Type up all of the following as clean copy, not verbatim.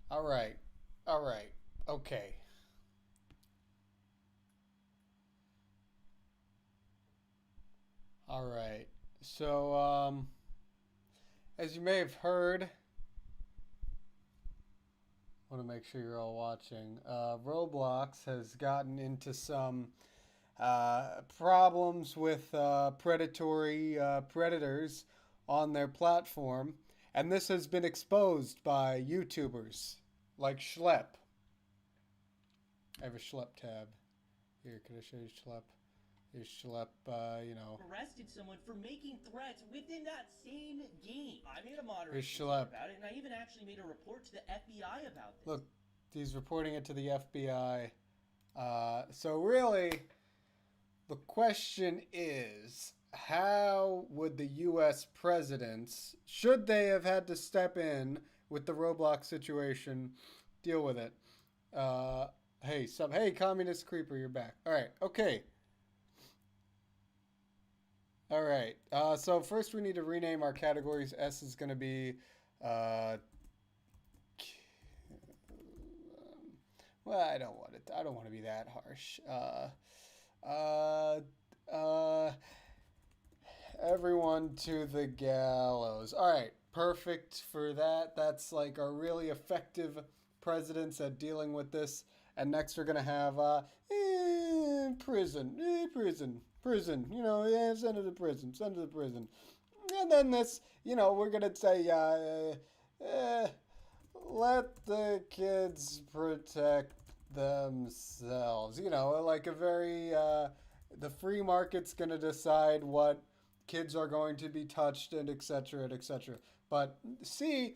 All right. All right. Okay. All right. So, as you may have heard, I want to make sure you're all watching. Roblox has gotten into some problems with predatory predators on their platform, and this has been exposed by YouTubers like Schlep. I have a Schlep tab here. Could I show you Schlep? Here's Schlep. Arrested someone for making threats within that same game. I made a Here's moderation ticket Schlep. about it, and I even actually made a report to the FBI about this. Look, he's reporting it to the FBI. So really, the question is, how would the U.S. presidents, should they have had to step in with the Roblox situation, deal with it? Hey, communist creeper, you're back. All right, okay. All right. So first we need to rename our categories. S is going to be, uh, well, I don't want it. I don't want to be that harsh. Uh, uh, Everyone to the gallows. All right, perfect for that. That's like our really effective presidents at dealing with this. And next we're gonna have prison. Send to the prison, send to the prison. And then this, we're gonna say let the kids protect themselves. Like a very the free market's going to decide what kids are going to be touched and etc. and etc. But C,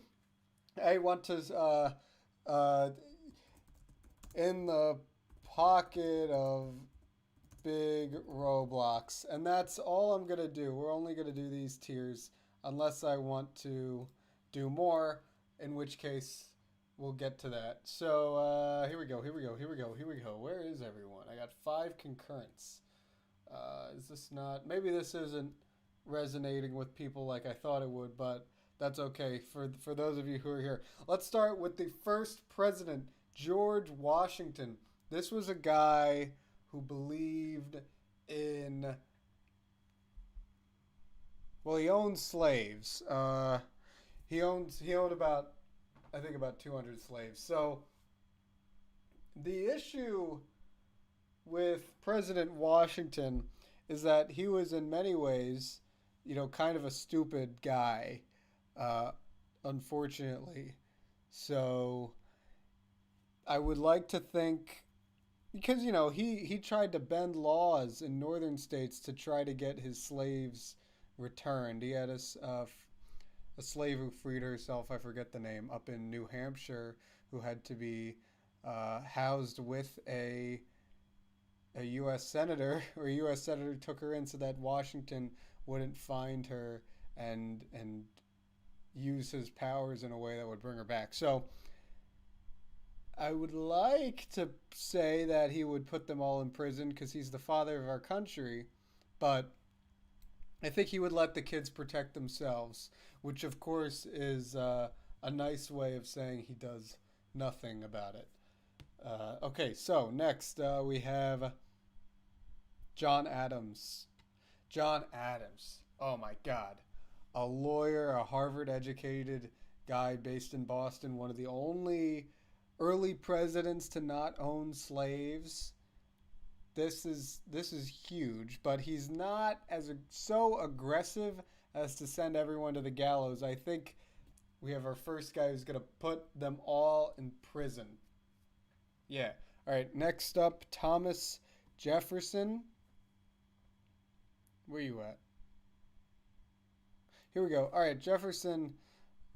I want to in the pocket of big Roblox, and that's all I'm gonna do. We're only gonna do these tiers unless I want to do more, in which case we'll get to that. So here we go. Here we go. Here we go. Here we go. Where is everyone? I got 5 concurrents. Is this not? Maybe this isn't resonating with people like I thought it would, but that's okay for those of you who are here. Let's start with the first president, George Washington. This was a guy who believed in, well, he owned slaves. He owned about, I think, about 200 slaves. So the issue with President Washington is that he was in many ways, kind of a stupid guy, uh, unfortunately. So I would like to think, because he tried to bend laws in northern states to try to get his slaves returned. He had a slave who freed herself, I forget the name, up in New Hampshire, who had to be housed with a U.S. senator, or a U.S. senator took her in so that Washington wouldn't find her and use his powers in a way that would bring her back. So I would like to say that he would put them all in prison because he's the father of our country, but I think he would let the kids protect themselves, which of course is a nice way of saying he does nothing about it. Okay, so next we have John Adams. John Adams. Oh my God. A lawyer, a Harvard educated guy based in Boston, one of the only early presidents to not own slaves. This is huge, but he's not so aggressive as to send everyone to the gallows. I think we have our first guy who's going to put them all in prison. Yeah. All right, next up, Thomas Jefferson. Where you at? Here we go. All right, Jefferson.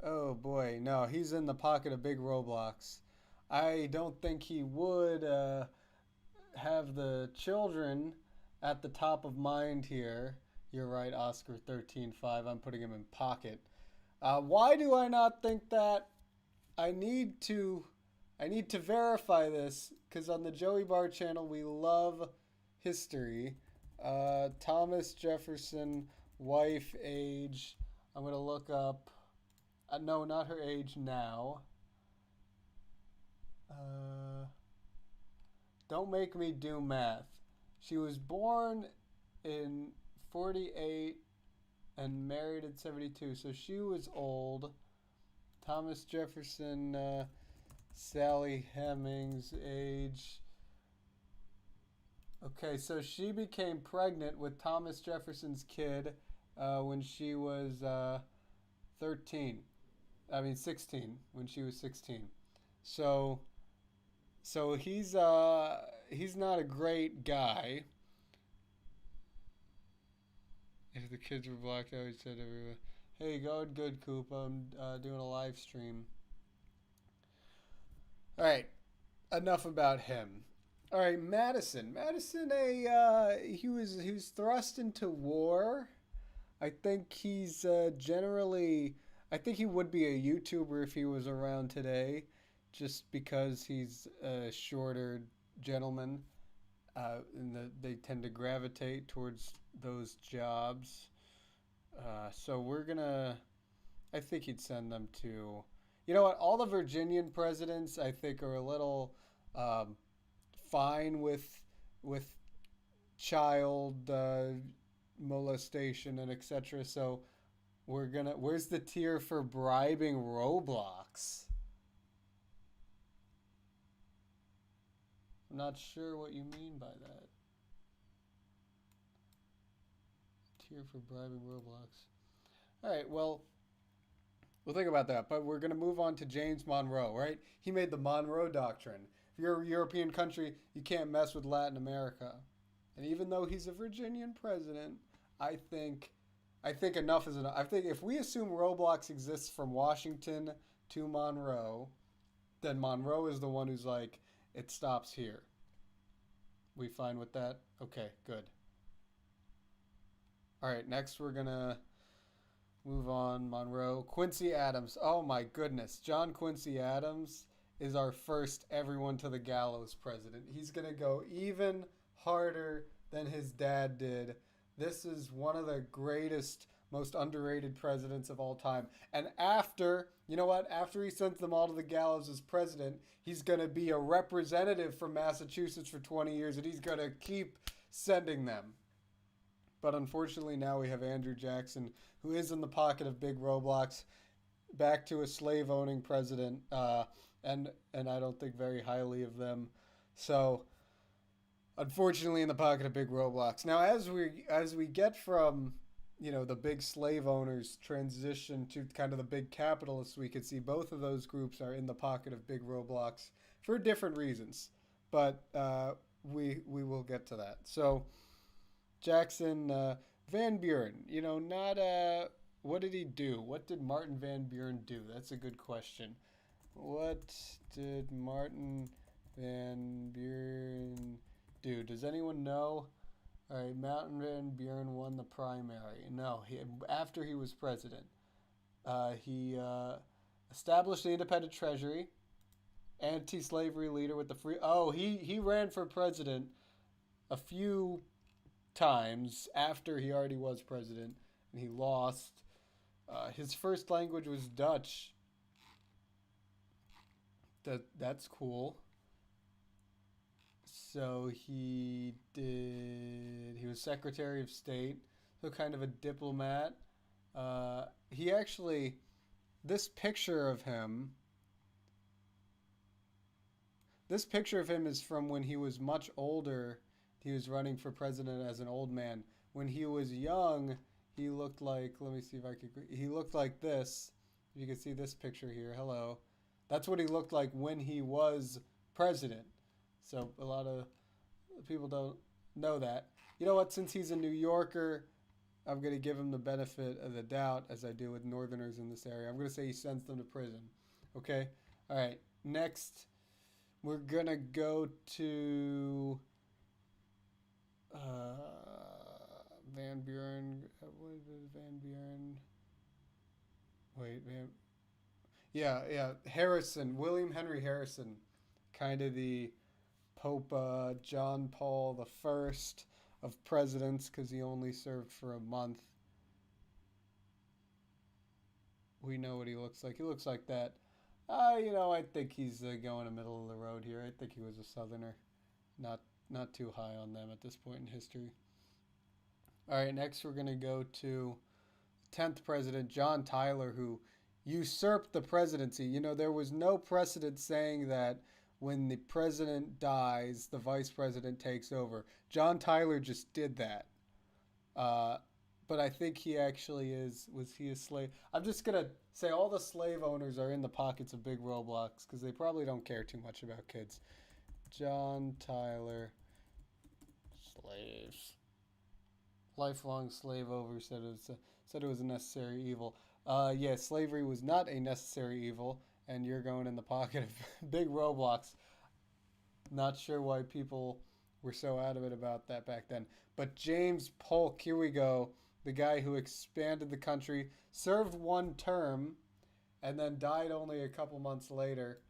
Oh boy, no, he's in the pocket of big Roblox. I don't think he would have the children at the top of mind here. You're right, Oscar 13.5. I'm putting him in pocket. Why do I not think that? I need to I need to verify this because on the Joeybar channel we love history. Thomas Jefferson, wife, age. I'm gonna look up. No, not her age now. Don't make me do math. She was born in 48 and married in 72, so she was old. Thomas Jefferson, Sally Hemings, age. Okay, so she became pregnant with Thomas Jefferson's kid when she was 13. I mean 16, when she was 16. So he's not a great guy. If the kids were black, I always said everyone, "Hey, going good, Coop. I'm doing a live stream." All right, enough about him. All right, Madison. Madison, he was thrust into war. I think he's generally. I think he would be a YouTuber if he was around today, just because he's a shorter gentleman, they tend to gravitate towards those jobs. So we're gonna. I think he'd send them to. You know what? All the Virginian presidents, I think, are a little fine with child molestation and etc. So we're gonna. Where's the tier for bribing Roblox? I'm not sure what you mean by that. Tier for bribing Roblox. All right. Well, we'll think about that. But we're gonna move on to James Monroe. Right? He made the Monroe Doctrine. If you're a European country, you can't mess with Latin America. And even though he's a Virginian president, I think enough is enough. I think if we assume Roblox exists from Washington to Monroe, then Monroe is the one who's like, it stops here. We fine with that? Okay, good. All right, next we're going to move on. Monroe. Quincy Adams. Oh my goodness. John Quincy Adams is our first everyone to the gallows president. He's going to go even harder than his dad did. This is one of the greatest, most underrated presidents of all time. And after, you know what? After he sends them all to the gallows as president, he's going to be a representative from Massachusetts for 20 years, and he's going to keep sending them. But unfortunately, now we have Andrew Jackson, who is in the pocket of big Roblox, back to a slave-owning president, and I don't think very highly of them. So, unfortunately, in the pocket of big Roblox. Now, as we get from, you know, the big slave owners transition to kind of the big capitalists, we could see both of those groups are in the pocket of big Roblox for different reasons. But we will get to that. So, Jackson, Van Buren, you know, not what did he do? What did Martin Van Buren do? That's a good question. What did Martin Van Buren do? Does anyone know? All right, Martin Van Buren won the primary. No, after he was president, he established the independent treasury, anti-slavery leader with the free. Oh, he ran for president a few times after he already was president, and he lost. His first language was Dutch. That's cool. So he was Secretary of State, so kind of a diplomat. He actually, this picture of him is from when he was much older. He was running for president as an old man. When he was young, he looked like, let me see if I could, he looked like this. You can see this picture here. Hello. That's what he looked like when he was president. So a lot of people don't know that. You know what? Since he's a New Yorker, I'm going to give him the benefit of the doubt, as I do with Northerners in this area. I'm going to say he sends them to prison. Okay? All right. Next, we're going to go to Van Buren. What is Van Buren? Wait, yeah. Harrison. William Henry Harrison. Kind of the Pope John Paul I of presidents, because he only served for a month. We know what he looks like. He looks like that. I think he's going a middle of the road here. I think he was a Southerner. Not not too high on them at this point in history. All right, next we're gonna go to 10th president John Tyler, who usurped the presidency. You know, there was no precedent saying that when the president dies, the vice president takes over. John Tyler just did that. Uh, but I think he actually is. Was he a slave? I'm just gonna say all the slave owners are in the pockets of Big Roblox because they probably don't care too much about kids. John Tyler, slaves, lifelong slave owner said it was a necessary evil. Yeah, slavery was not a necessary evil, and you're going in the pocket of Big Roblox. Not sure why people were so out of it about that back then. But James Polk, here we go. The guy who expanded the country, served one term, and then died only a couple months later.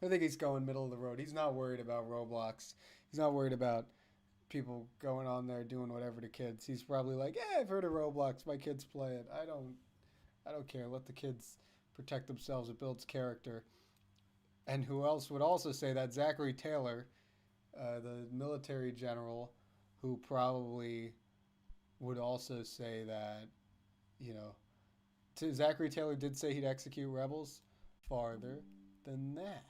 I think he's going middle of the road. He's not worried about Roblox. He's not worried about people going on there doing whatever to kids. He's probably like, "Yeah, I've heard of Roblox. My kids play it. I don't care. Let the kids protect themselves. It builds character." And who else would also say that? Zachary Taylor, the military general, who probably would also say that, you know, Zachary Taylor did say he'd execute rebels. Farther than that.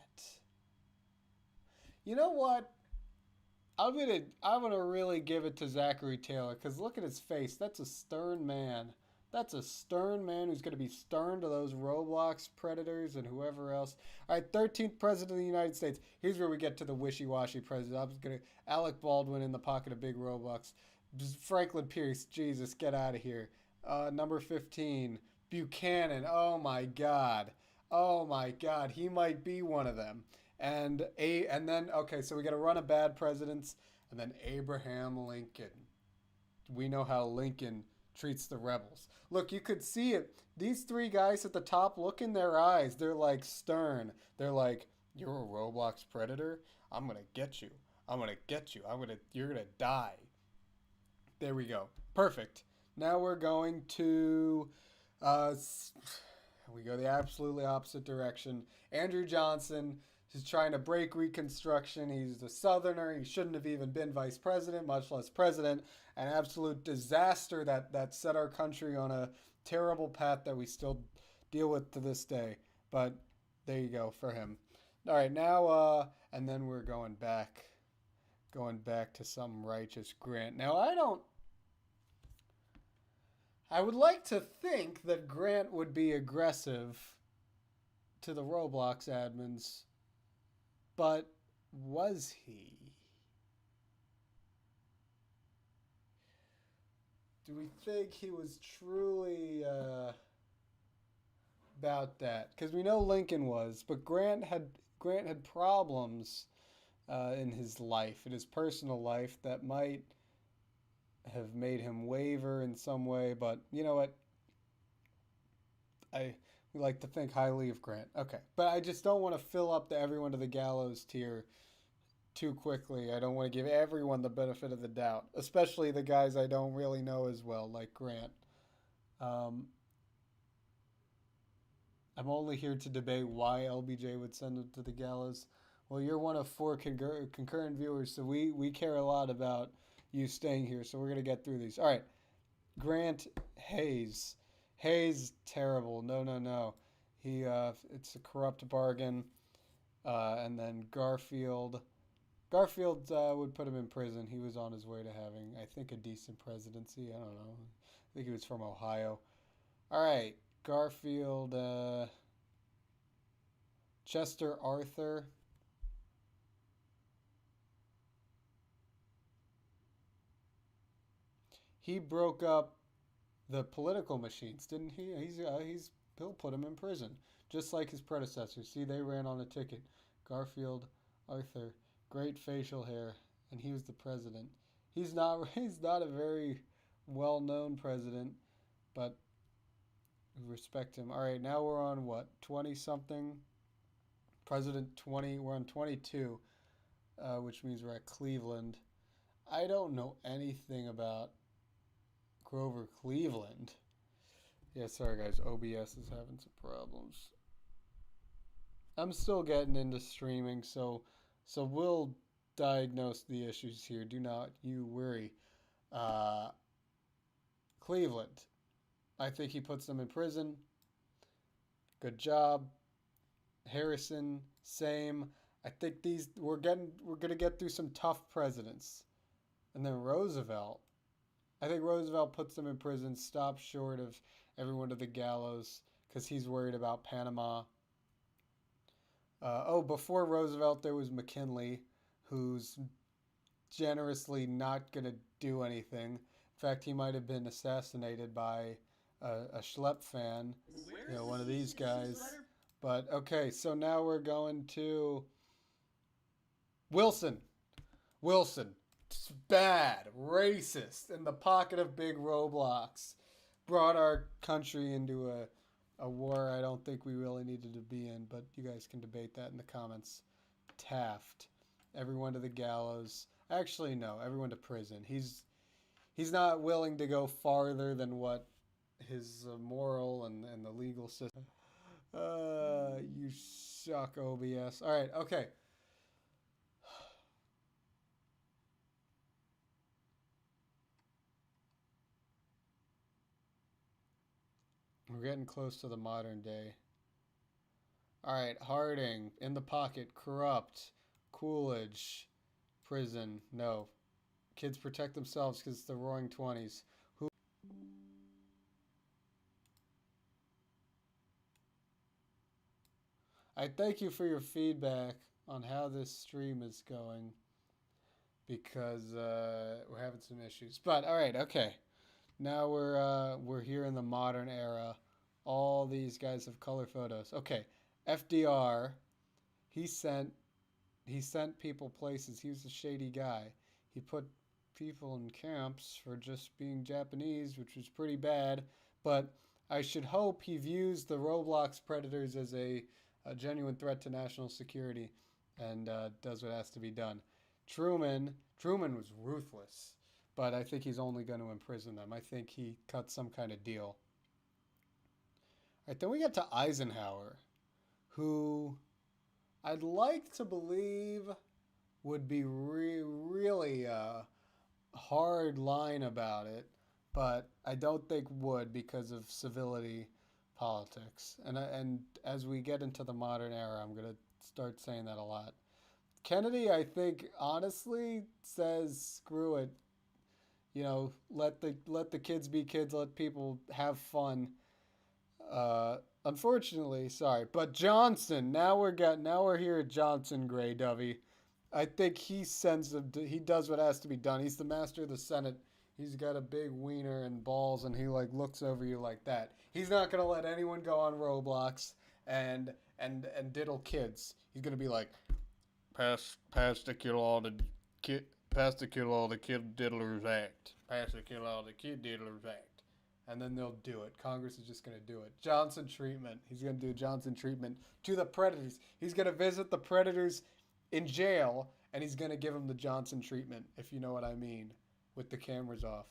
You know what? I'm gonna really give it to Zachary Taylor because look at his face. That's a stern man. That's a stern man who's gonna be stern to those Roblox predators and whoever else. All right, 13th president of the United States. Here's where we get to the wishy-washy president. I'm gonna Alec Baldwin in the pocket of Big Roblox. Franklin Pierce. Jesus, get out of here. Number 15, Buchanan. Oh my God. Oh my God. He might be one of them. And then okay, so we got a run of bad presidents, and then Abraham Lincoln. We know how Lincoln treats the rebels. Look, you could see it. These three guys at the top, look in their eyes. They're like stern. They're like, "You're a Roblox predator. I'm gonna get you. I'm gonna get you. You're gonna die." There we go. Perfect. Now we're going to we go the absolutely opposite direction. Andrew Johnson. He's trying to break Reconstruction. He's a Southerner. He shouldn't have even been vice president, much less president. An absolute disaster that set our country on a terrible path that we still deal with to this day. But there you go for him. All right, now and then we're going back to some righteous Grant. Now I would like to think that Grant would be aggressive to the Roblox admins. But was he? Do we think he was truly about that? Because we know Lincoln was, but Grant had problems in his life, in his personal life, that might have made him waver in some way. But you know what? We like to think highly of Grant. Okay. But I just don't want to fill up everyone to the gallows tier too quickly. I don't want to give everyone the benefit of the doubt, especially the guys I don't really know as well, like Grant. I'm only here to debate why LBJ would send him to the gallows. Well, you're one of 4 concurrent viewers, so we care a lot about you staying here, so we're going to get through these. All right. Grant Hayes. Hayes, terrible. No. It's a corrupt bargain. And then Garfield. Garfield would put him in prison. He was on his way to having, I think, a decent presidency. I don't know. I think he was from Ohio. All right. Garfield. Chester Arthur. He broke up the political machines, didn't he? He'll put him in prison, just like his predecessors. See, they ran on a ticket. Garfield, Arthur, great facial hair, and he was the president. He's not a very well-known president, but we respect him. All right, now we're on what, 20-something? President 20. We're on 22, which means we're at Cleveland. I don't know anything about Grover Cleveland. Yeah, sorry guys, OBS is having some problems. I'm still getting into streaming, so we'll diagnose the issues here. Do not you worry. Uh, Cleveland. I think he puts them in prison. Good job. Harrison, same. I think we're gonna get through some tough presidents. And then Roosevelt. I think Roosevelt puts them in prison, stops short of everyone to the gallows because he's worried about Panama. Before Roosevelt, there was McKinley, who's generously not going to do anything. In fact, he might have been assassinated by a schlep fan, one of these guys. But okay, so now we're going to Wilson. Wilson. Bad, racist, in the pocket of big Roblox. Brought our country into a war I don't think we really needed to be in, but you guys can debate that in the comments. Taft. Everyone to the gallows. Actually, no, everyone to prison. He's not willing to go farther than what his moral and the legal system. You suck, OBS. All right, okay. We're getting close to the modern day. All right, Harding, in the pocket, corrupt, Coolidge, prison, no. Kids protect themselves because it's the roaring 20s. Who? I thank you for your feedback on how this stream is going because we're having some issues. But all right, okay. Now we're here in the modern era. All these guys have color photos. Okay, FDR, he sent people places. He was a shady guy. He put people in camps for just being Japanese, which was pretty bad. But I should hope he views the Roblox predators as a genuine threat to national security and does what has to be done. Truman was ruthless. But I think he's only going to imprison them. I think he cut some kind of deal. All right, then we get to Eisenhower, who I'd like to believe would be really a hard line about it, but I don't think would because of civility politics. And as we get into the modern era, I'm going to start saying that a lot. Kennedy, I think, honestly says, screw it. Let the kids be kids. Let people have fun. Unfortunately, sorry, but Johnson. Now we're here at Johnson, Gray Dovey. I think he does what has to be done. He's the master of the Senate. He's got a big wiener and balls, and he looks over you like that. He's not gonna let anyone go on Roblox and diddle kids. He's gonna be like, pass the kill all the kid. Pass the kill all the kid diddlers act. Pass the kill all the kid diddlers act. And then they'll do it. Congress is just going to do it. Johnson treatment. He's going to do Johnson treatment to the predators. He's going to visit the predators in jail, and he's going to give them the Johnson treatment, if you know what I mean, with the cameras off.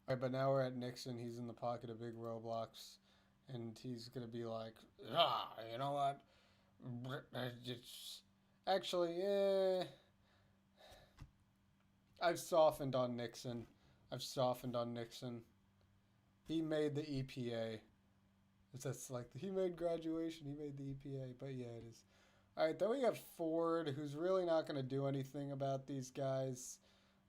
All right, but now we're at Nixon. He's in the pocket of big Roblox, and he's going to be like, you know what? Actually, I've softened on Nixon. He made the EPA. That's he made graduation. He made the EPA. But yeah, it is. All right, then we got Ford, who's really not going to do anything about these guys.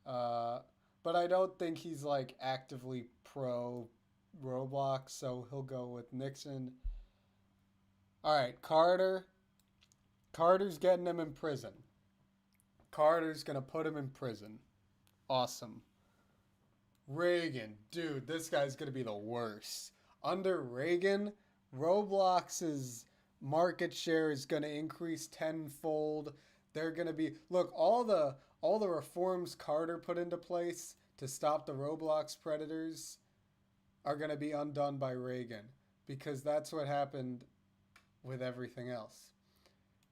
But I don't think he's actively pro Roblox, so he'll go with Nixon. All right, Carter. Carter's getting him in prison. Carter's going to put him in prison. Awesome. Reagan. Dude, this guy's going to be the worst. Under Reagan, Roblox's market share is going to increase tenfold. They're going to be... Look, all the reforms Carter put into place to stop the Roblox predators are going to be undone by Reagan. Because that's what happened with everything else.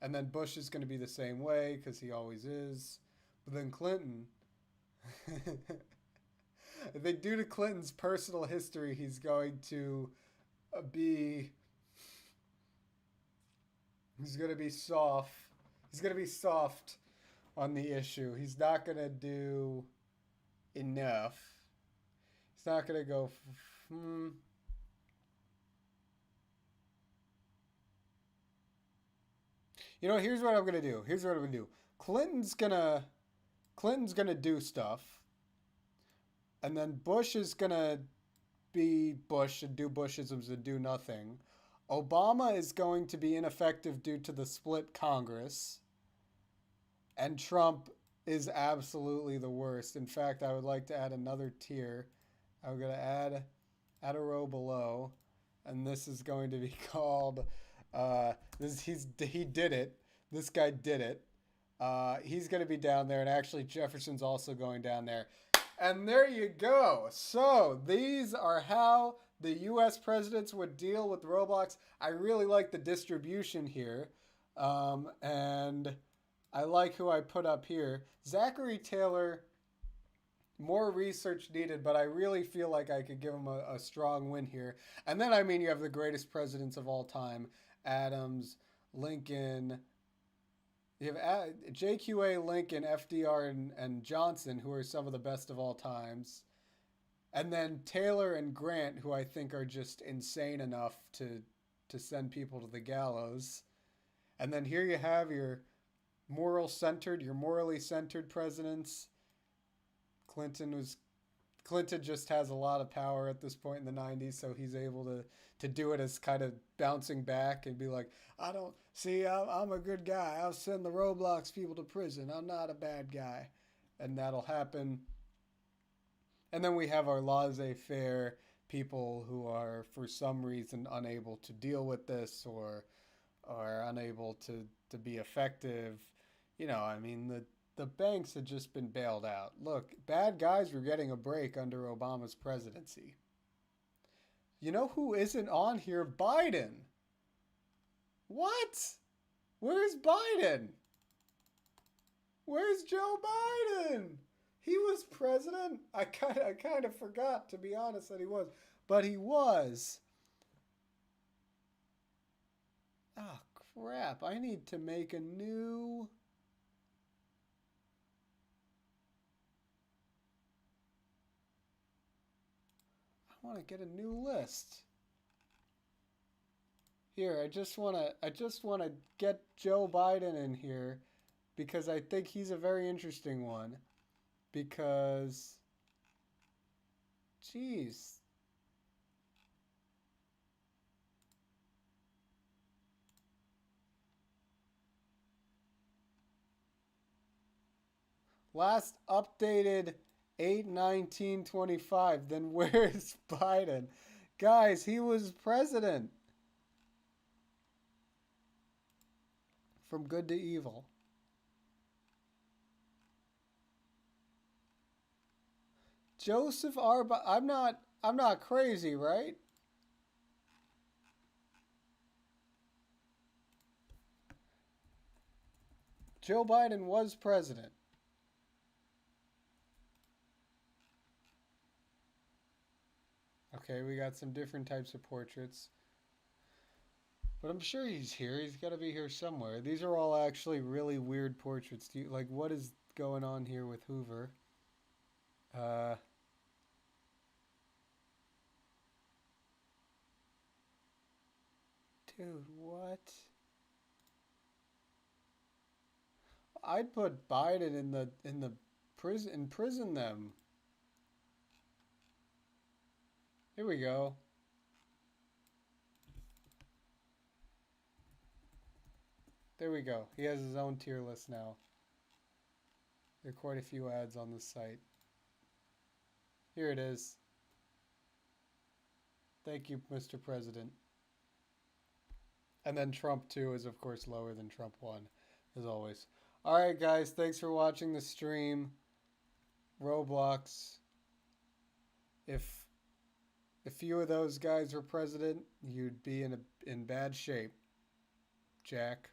And then Bush is going to be the same way, because he always is. But then Clinton... I think due to Clinton's personal history, he's going to be... He's gonna be soft. He's gonna be soft on the issue. He's not gonna do enough. He's not gonna go. You know, here's what I'm gonna do. Here's what I'm gonna do. Clinton's gonna do stuff, and then Bush is gonna be Bush and do Bushisms and do nothing. Obama is going to be ineffective due to the split Congress. And Trump is absolutely the worst. In fact, I would like to add another tier. I'm going to add a row below. And this is going to be called, he did it. This guy did it. He's going to be down there. And actually, Jefferson's also going down there. And there you go. So these are how the U.S. presidents would deal with Roblox. I really like the distribution here. And I like who I put up here. Zachary Taylor, more research needed, but I really feel like I could give him a strong win here. And then, I mean, you have the greatest presidents of all time. Adams, Lincoln. You have JQA, Lincoln, FDR, and Johnson, who are some of the best of all times. And then Taylor and Grant, who I think are just insane enough to send people to the gallows. And then here you have your morally centered presidents. Clinton just has a lot of power at this point in the 90s, so he's able to do it as kind of bouncing back and be like, I'm a good guy. I'll send the Roblox people to prison. I'm not a bad guy. And that'll happen. And then we have our laissez-faire people who are, for some reason, unable to deal with this or are unable to be effective. You know, I mean, the banks had just been bailed out. Look, bad guys were getting a break under Obama's presidency. You know who isn't on here? Biden. What? Where's Biden? Where's Joe Biden? He was president. I kind of forgot, to be honest, that he was. But he was. Oh, crap. I need to make a new... I want to get a new list. Here, I just want to get Joe Biden in here because I think he's a very interesting one. Because, geez. Last updated 8/19/25. Then where's Biden? Guys, he was president. From good to evil. Joseph R. I'm not crazy, right? Joe Biden was president. Okay, we got some different types of portraits. But I'm sure he's here. He's got to be here somewhere. These are all actually really weird portraits. Like, what is going on here with Hoover? Dude, what? I'd put Biden in the prison them. Here we go. There we go. He has his own tier list now. There are quite a few ads on this site. Here it is. Thank you, Mr. President. And then Trump 2 is, of course, lower than Trump 1, as always. Alright, guys. Thanks for watching the stream. Roblox. If a few of those guys were president, you'd be in bad shape. Jack.